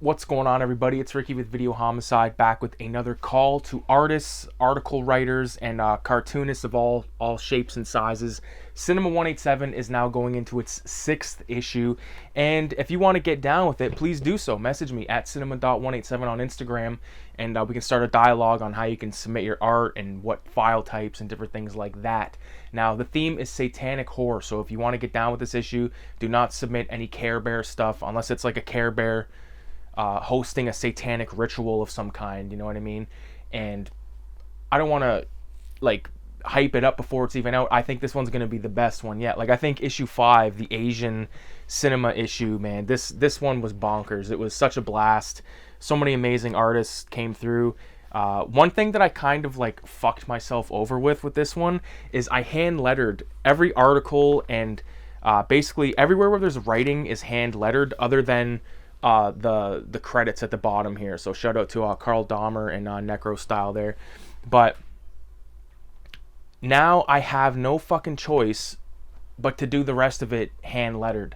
What's going on, everybody? It's Ricky with Videohomicide, back with another call to artists, article writers, and cartoonists of all shapes and sizes. CINEMA187 is now going into its 6th issue, and if you want to get down with it, please do so. Message me at cinema.187 on Instagram, and we can start a dialogue on how you can submit your art and what file types and different things like that. Now, the theme is satanic horror, so if you want to get down with this issue, do not submit any Care Bear stuff unless it's like a Care Bear hosting a satanic ritual of some kind, you know what I mean? And I don't want to like hype it up before it's even out. I think this one's going to be the best one yet. Like, I think issue 5, the Asian cinema issue, man, this one was bonkers. It was such a blast. So many amazing artists came through. One thing that I kind of like fucked myself over with this one is I hand lettered every article, and basically everywhere where there's writing is hand lettered other than the credits at the bottom here. So shout out to Carl Dahmer and Necro Style there. But now I have no fucking choice but to do the rest of it hand lettered.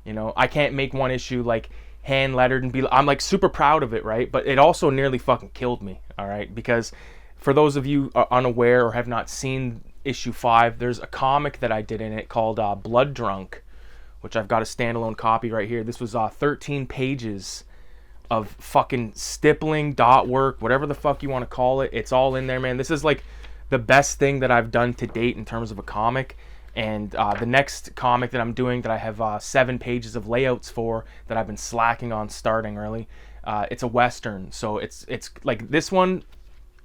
You know, I can't make one issue like hand lettered and be, I'm like super proud of it, right? But it also nearly fucking killed me, all right? Because for those of you unaware or have not seen issue 5, there's a comic that I did in it called Blood Drunk, which I've got a standalone copy right here. This was 13 pages of fucking stippling, dot work, whatever the fuck you want to call it. It's all in there, man. This is like the best thing that I've done to date in terms of a comic. And the next comic that I'm doing that I have 7 pages of layouts for that I've been slacking on starting early, it's a Western. So it's like this one,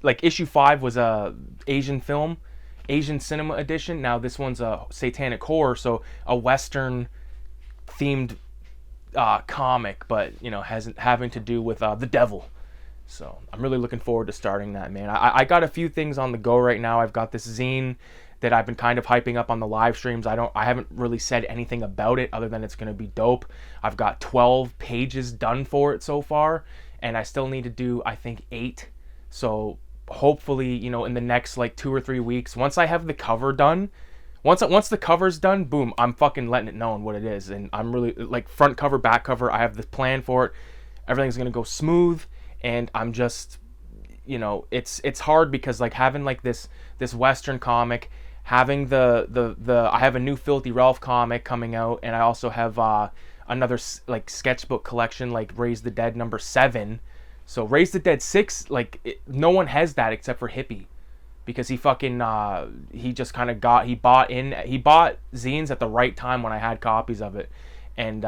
like issue 5 was a Asian film, Asian cinema edition. Now this one's a satanic horror, so a Western themed comic, but you know, having to do with the devil. So I'm really looking forward to starting that, man. I got a few things on the go right now. I've got this zine that I've been kind of hyping up on the live streams. I haven't really said anything about it other than it's going to be dope. I've got 12 pages done for it so far, and I still need to do, I think, 8. So hopefully, you know, in the next like 2 or 3 weeks, once I have the cover done, once the cover's done, boom, I'm fucking letting it known what it is. And I'm really like front cover, back cover. I have the plan for it. Everything's going to go smooth, and I'm just, you know, it's hard because like having like this Western comic, having the I have a new Filthy Ralph comic coming out, and I also have another like sketchbook collection like Raise the Dead number 7. So Raise the Dead 6, like no one has that except for Hippie, because he fucking he just kind of he bought zines at the right time when I had copies of it. And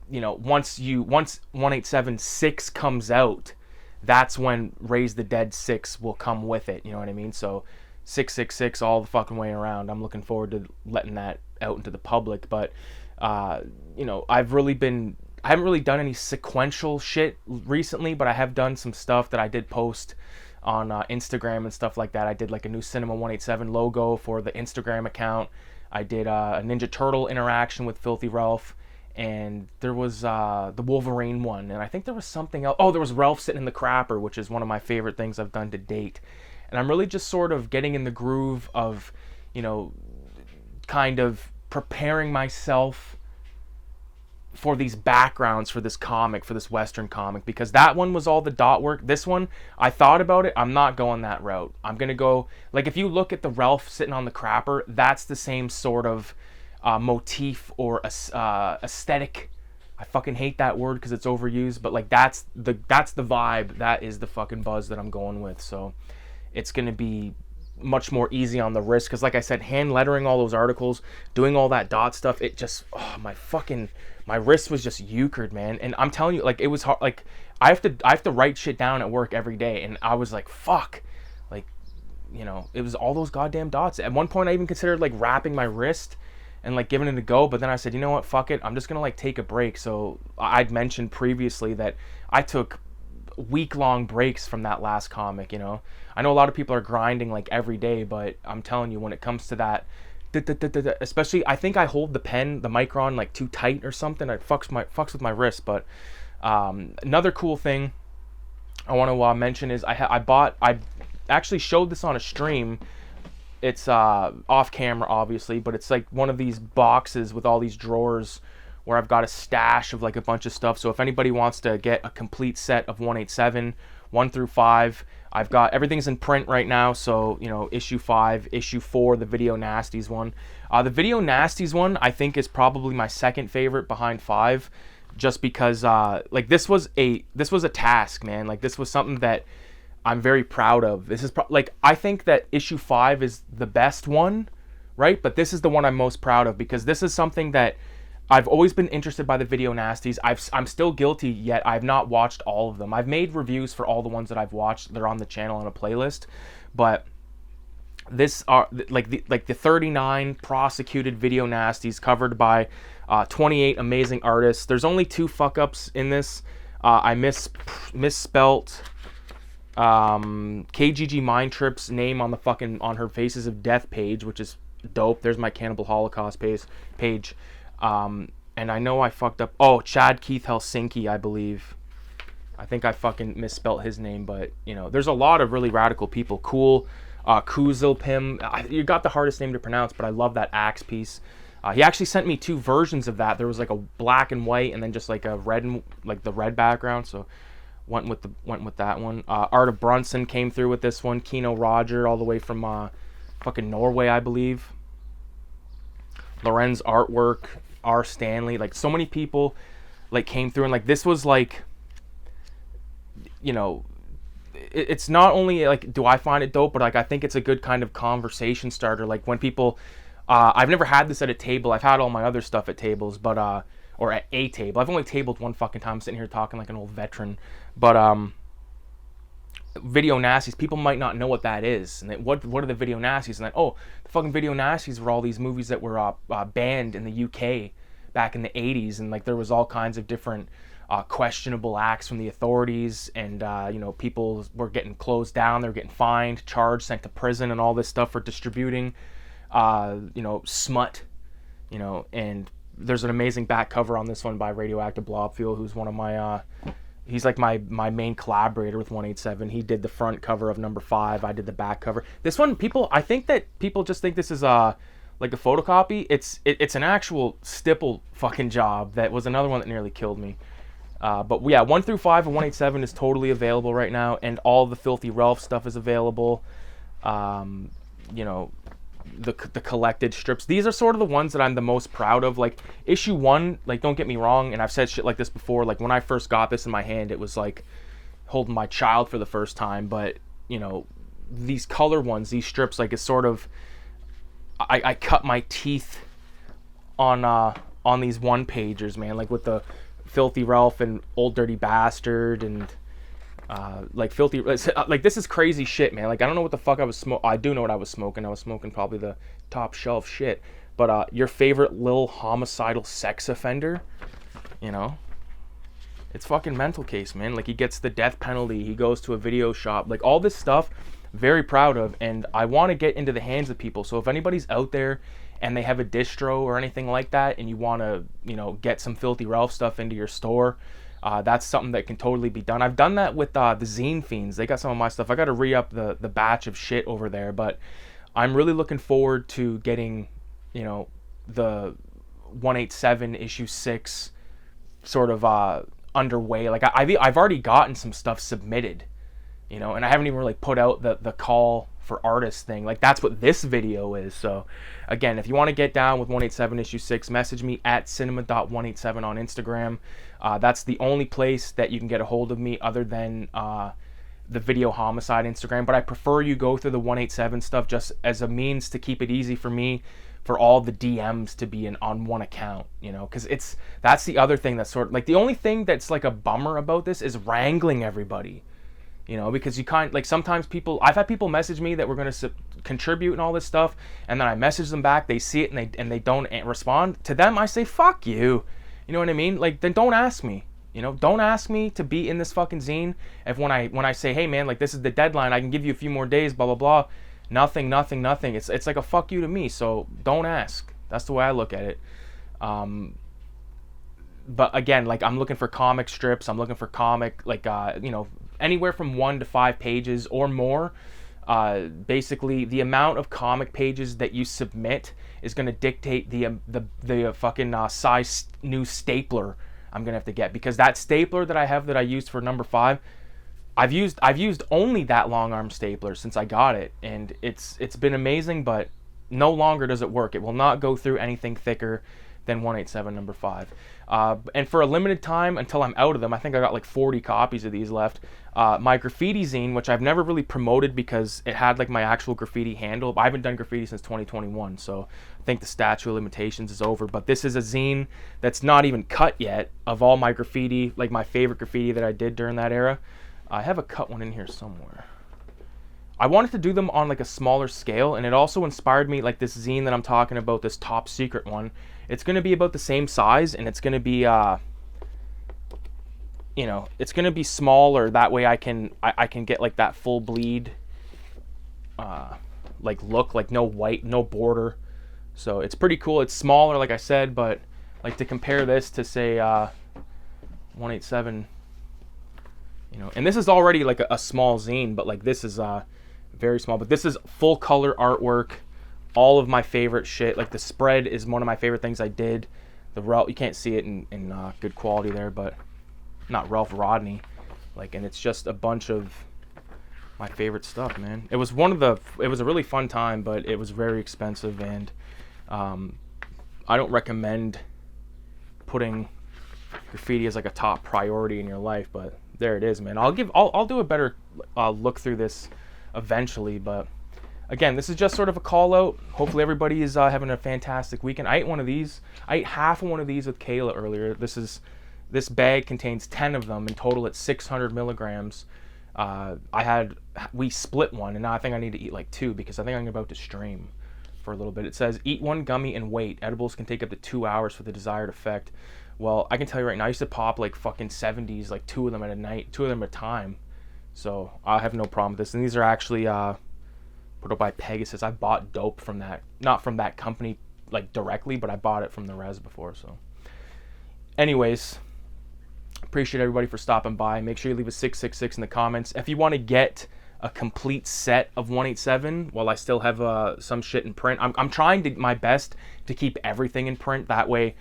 you know, once 187.6 comes out, that's when Raise the Dead 6 will come with it, you know what I mean? So 666 all the fucking way around. I'm looking forward to letting that out into the public. But you know, I haven't really done any sequential shit recently, but I have done some stuff that I did post on Instagram and stuff like that. I did like a new CINEMA187 logo for the Instagram account. I did a Ninja Turtle interaction with Filthy Ralph, and there was the Wolverine one, and I think there was something else. Oh, there was Ralph sitting in the crapper, which is one of my favorite things I've done to date. And I'm really just sort of getting in the groove of, you know, kind of preparing myself for these backgrounds for this comic, for this Western comic, because that one was all the dot work. This one, I thought about it. I'm not going that route. I'm going to go, like, if you look at the Ralph sitting on the crapper, that's the same sort of motif or aesthetic. I fucking hate that word because it's overused, but like that's the vibe. That is the fucking buzz that I'm going with. So it's going to be much more easy on the wrist, because like I said, hand lettering all those articles, doing all that dot stuff, it just, my wrist was just euchred, man. And I'm telling you, like, it was hard. Like, I have to write shit down at work every day, and I was like, fuck, like, you know, it was all those goddamn dots. At one point I even considered like wrapping my wrist and like giving it a go, but then I said, you know what, fuck it, I'm just gonna like take a break. So I'd mentioned previously that I took week-long breaks from that last comic, you know. I know a lot of people are grinding like every day, but I'm telling you, when it comes to that, especially, I think I hold the micron like too tight or something. It fucks with my wrist. But another cool thing I want to mention is I actually showed this on a stream. It's off camera, obviously, but it's like one of these boxes with all these drawers where I've got a stash of like a bunch of stuff. So if anybody wants to get a complete set of 187, 1 through 5, I've got everything's in print right now. So, you know, issue 5, issue 4, the Video Nasties one. The Video Nasties one, I think, is probably my second favorite behind 5, just because like this was a task, man. Like this was something that I'm very proud of. This is like, I think that issue 5 is the best one, right? But this is the one I'm most proud of, because this is something that I've always been interested by, the Video Nasties. I'm still guilty, yet I've not watched all of them. I've made reviews for all the ones that I've watched. They're on the channel on a playlist, but this are like the 39 prosecuted Video Nasties covered by 28 amazing artists. There's only 2 fuck ups in this. I misspelt KGG Mind Trip's name on the fucking, on her Faces of Death page, which is dope. There's my Cannibal Holocaust page. And I know I fucked up. Oh, Chad Keith Helsinki, I believe. I think I fucking misspelt his name, but you know, there's a lot of really radical people. Cool. Kuzilpim. You got the hardest name to pronounce, but I love that axe piece. He actually sent me 2 versions of that. There was like a black and white, and then just like a red, and like the red background. So went with that one. Art of Brunson came through with this one. Kino Roger, all the way from fucking Norway, I believe. Lorenz Artwork, R. Stanley, like so many people like came through, and like this was like, you know, it's not only like do I find it dope, but like I think it's a good kind of conversation starter. Like when people, I've never had this at a table. I've had all my other stuff at tables, but or at a table. I've only tabled one fucking time, sitting here talking like an old veteran. But Video Nasties, people might not know what that is, and what are the Video Nasties? And then, oh, the fucking Video Nasties were all these movies that were banned in the UK back in the 80s, and like there was all kinds of different questionable acts from the authorities, and you know, people were getting closed down, they were getting fined, charged, sent to prison, and all this stuff for distributing you know, smut, you know. And there's an amazing back cover on this one by Radioactive Blobfield, who's one of my he's like my main collaborator with 187. He did the front cover of number 5. I did the back cover. This one, I think that people just think this is like a photocopy. It's an actual stipple fucking job. That was another one that nearly killed me. But yeah, 1 through 5 of 187 is totally available right now, and all the Filthy Ralph stuff is available. You know, the collected strips. These are sort of the ones that I'm the most proud of. Like issue 1, like don't get me wrong, and I've said shit like this before, like when I first got this in my hand, it was like holding my child for the first time. But you know, these color ones, these strips, like it's sort of, I cut my teeth on these one pagers, man, like with the Filthy Ralph and Old Dirty Bastard, and like filthy, like this is crazy shit, man. Like I don't know what the fuck I was smoking. I do know what I was smoking. I was smoking probably the top shelf shit. But your favorite little homicidal sex offender, you know, it's fucking mental case, man. Like he gets the death penalty. He goes to a video shop. Like all this stuff, very proud of, and I want to get into the hands of people. So if anybody's out there and they have a distro or anything like that, and you want to, you know, get some Filthy Ralph stuff into your store, that's something that can totally be done. I've done that with the Zine Fiends. They got some of my stuff. I got to re-up the batch of shit over there, but I'm really looking forward to getting, you know, the 187 issue 6 sort of underway. Like I've already gotten some stuff submitted, you know, and I haven't even really put out the call for artists thing. Like that's what this video is. So again, if you want to get down with 187 issue 6, message me at cinema187 on Instagram. That's the only place that you can get a hold of me other than the Videohomicide Instagram. But I prefer you go through the 187 stuff just as a means to keep it easy for me, for all the DMs to be on one account, you know, because that's the other thing that's sort of like the only thing that's like a bummer about this is wrangling everybody. You know, because you can't, like, sometimes I've had people message me that we're going to contribute and all this stuff, and then I message them back, they see it, and they don't respond. To them, I say, fuck you. You know what I mean? Like, then don't ask me. You know, don't ask me to be in this fucking zine. If when I say, hey, man, like, this is the deadline, I can give you a few more days, blah, blah, blah. Nothing. It's like a fuck you to me, so don't ask. That's the way I look at it. But again, like, I'm looking for comic strips. I'm looking for comic, like, you know, anywhere from 1 to 5 pages or more. Basically, the amount of comic pages that you submit is going to dictate the fucking size new stapler I'm going to have to get, because that stapler that I have that I used for number 5, I've used only that long arm stapler since I got it, and it's been amazing, but no longer does it work. It will not go through anything thicker than 187 number 5. And for a limited time, until I'm out of them, I think I got like 40 copies of these left. My graffiti zine, which I've never really promoted because it had like my actual graffiti handle. I haven't done graffiti since 2021, so I think the statute of limitations is over. But this is a zine that's not even cut yet of all my graffiti, like my favorite graffiti that I did during that era. I have a cut one in here somewhere. I wanted to do them on like a smaller scale, and it also inspired me, like this zine that I'm talking about, this top secret one. It's going to be about the same size, and it's going to be you know, it's going to be smaller. That way I can get like that full bleed like look, like no white, no border. So it's pretty cool. It's smaller, like I said, but like to compare this to say 187, you know, and this is already like a small zine, but like this is very small. But this is full color artwork, all of my favorite shit. Like the spread is one of my favorite things I did. The Ralph, you can't see it in good quality there, but not Ralph Rodney, like, and it's just a bunch of my favorite stuff, man. It was it was a really fun time, but it was very expensive, and I don't recommend putting graffiti as like a top priority in your life, but there it is, man. I'll do a better look through this eventually, but again, this is just sort of a call out. Hopefully everybody is having a fantastic weekend. I ate one of these. I ate half of one of these with Kayla earlier. This bag contains 10 of them. In total, it's 600 milligrams. We split one, and now I think I need to eat like 2 because I think I'm about to stream for a little bit. It says, eat 1 gummy and wait. Edibles can take up to 2 hours for the desired effect. Well, I can tell you right now, I used to pop like fucking 70s, like 2 of them at a night, 2 of them at a time. So I have no problem with this. And these are actually put up by Pegasus. I bought dope from that, not from that company like directly, but I bought it from the res before. So anyways, appreciate everybody for stopping by. Make sure you leave a 666 in the comments. If you want to get a complete set of 187 while I still have some shit in print, I'm trying my best to keep everything in print. That way,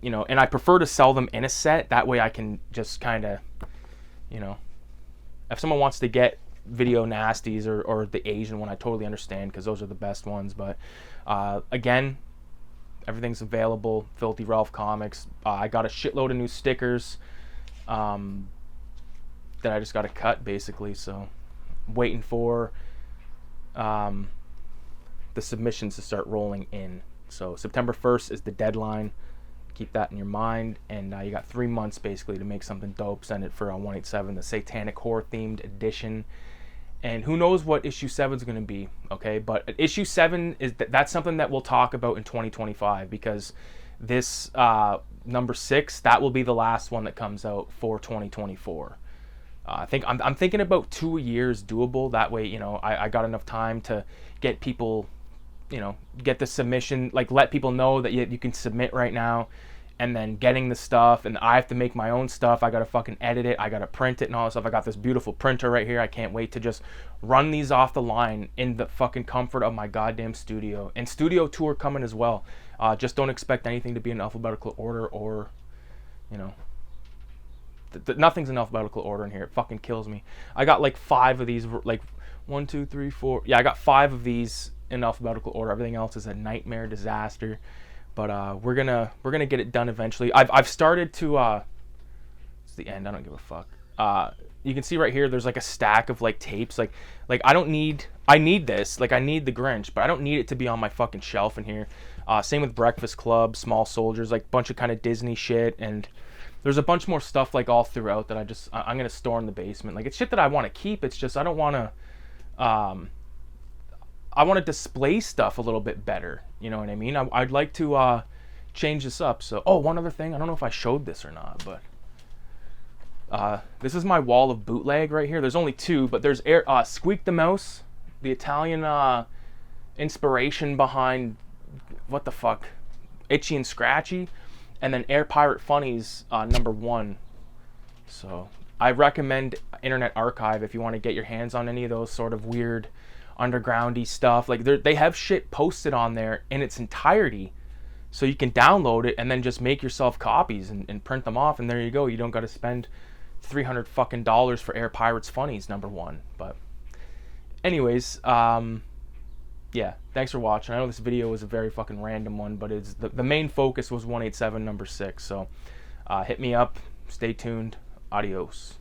you know, and I prefer to sell them in a set. That way I can just kind of, you know, if someone wants to get Video Nasties or the Asian one, I totally understand because those are the best ones. But again, everything's available. Filthy Ralph Comics. I got a shitload of new stickers that I just got to cut, basically. So waiting for the submissions to start rolling in. So September 1st is the deadline. Keep that in your mind. And you got 3 months basically to make something dope. Send it for 187, the Satanic Horror themed edition. And who knows what issue 7 is going to be, okay? But issue 7 is that's something that we'll talk about in 2025, because this number 6, that will be the last one that comes out for 2024. I think I'm thinking about 2 years doable. That way, you know, I got enough time to get people, you know, get the submission, like let people know that you can submit right now. And then getting the stuff, and I have to make my own stuff. I gotta fucking edit it, I gotta print it and all that stuff. I got this beautiful printer right here. I can't wait to just run these off the line in the fucking comfort of my goddamn studio. And studio tour coming as well. Just don't expect anything to be in alphabetical order, or, you know, nothing's in alphabetical order in here. It fucking kills me. I got like 5 of these, like 1, 2, 3, 4. Yeah, I got 5 of these in alphabetical order. Everything else is a nightmare disaster. But we're gonna get it done eventually. I've started to it's the end. I don't give a fuck. You can see right here. There's like a stack of like tapes. Like I need this. Like I need the Grinch, but I don't need it to be on my fucking shelf in here. Same with Breakfast Club, Small Soldiers, like bunch of kind of Disney shit, and there's a bunch more stuff like all throughout that I'm gonna store in the basement. Like it's shit that I want to keep. It's just I don't want to. I want to display stuff a little bit better. You know what I mean? I'd like to change this up. So, one other thing. I don't know if I showed this or not, but this is my wall of bootleg right here. There's only 2, but there's Squeak the Mouse, the Italian inspiration behind, what the fuck, Itchy and Scratchy, and then Air Pirate Funnies number 1. So I recommend Internet Archive if you want to get your hands on any of those sort of weird undergroundy stuff. Like they have shit posted on there in its entirety, so you can download it and then just make yourself copies and print them off, and there you go. You don't got to spend $300 fucking for Air Pirates Funnies #1. But anyways, yeah, thanks for watching. I know this video was a very fucking random one, but it's the main focus was 187 #6. So hit me up, stay tuned, adios.